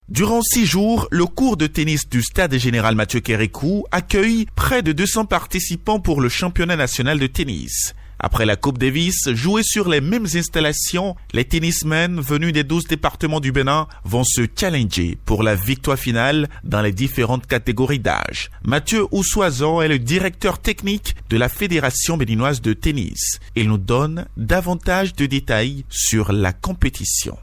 Durant 6 jours, le cours de tennis du Stade Général Mathieu Kérékou accueille près de 200 participants pour le championnat national de tennis. Après la Coupe Davis, jouée sur les mêmes installations, les tennismen venus des 12 départements du Bénin vont se challenger pour la victoire finale dans les différentes catégories d'âge. Mathieu Oussoazan est le directeur technique de la Fédération béninoise de tennis. Il nous donne davantage de détails sur la compétition.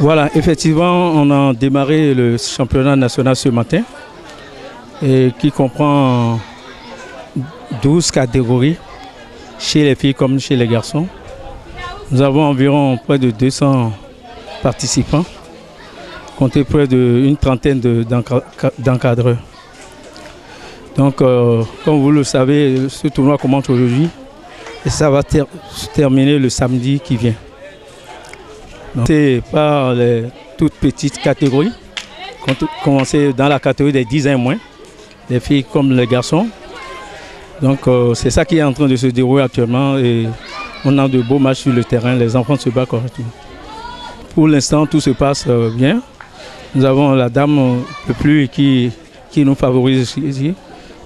Voilà, effectivement, on a démarré le championnat national ce matin et qui comprend 12 catégories chez les filles comme chez les garçons. Nous avons environ près de 200 participants, comptez près d'une trentaine d'encadreurs. Donc, comme vous le savez, ce tournoi commence aujourd'hui et ça va se terminer le samedi qui vient. C'est par les toutes petites catégories, commencer dans la catégorie des 10 ans et moins, les filles comme les garçons. Donc c'est ça qui est en train de se dérouler actuellement et on a de beaux matchs sur le terrain, les enfants se battent correctement. Pour l'instant, tout se passe bien. Nous avons la dame de pluie qui nous favorise ici.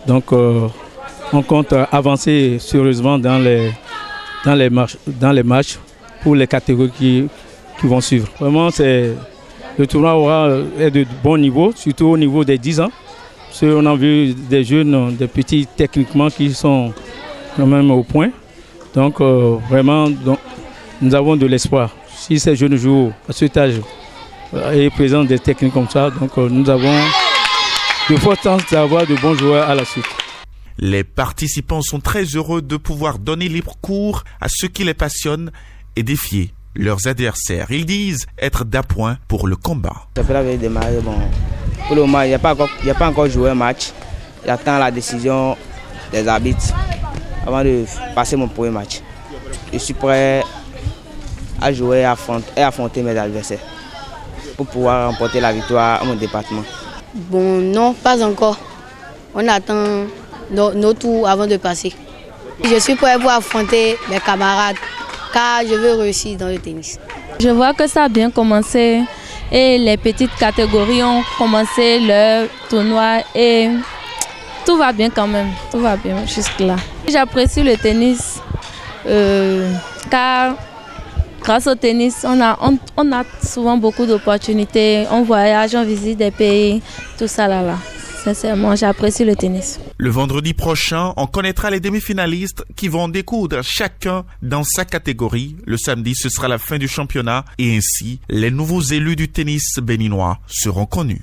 Donc on compte avancer sérieusement dans les matchs pour les catégories qui vont suivre. Vraiment, le tournoi est de bon niveau, surtout au niveau des 10 ans. Parce qu'on a vu des jeunes, des petits techniquement qui sont quand même au point. Donc vraiment, nous avons de l'espoir. Si ces jeunes jouent à cet âge et présentent des techniques comme ça, donc nous avons de fortes chances d'avoir de bons joueurs à la suite. Les participants sont très heureux de pouvoir donner libre cours à ce qui les passionne et défier leurs adversaires. Ils disent être d'appoint pour le combat. Après la démarrer, bon, pour le moment, il n'y a pas encore joué un match. J'attends la décision des arbitres avant de passer mon premier match. Je suis prêt à jouer et affronter mes adversaires pour pouvoir remporter la victoire à mon département. Bon, non, pas encore. On attend nos tours avant de passer. Je suis prêt pour affronter mes camarades, car je veux réussir dans le tennis. Je vois que ça a bien commencé et les petites catégories ont commencé leur tournoi et tout va bien quand même, tout va bien jusque-là. J'apprécie le tennis car grâce au tennis, on a souvent beaucoup d'opportunités, on voyage, on visite des pays, tout ça là. Sincèrement, j'apprécie le tennis. Le vendredi prochain, on connaîtra les demi-finalistes qui vont découdre chacun dans sa catégorie. Le samedi, ce sera la fin du championnat et ainsi, les nouveaux élus du tennis béninois seront connus.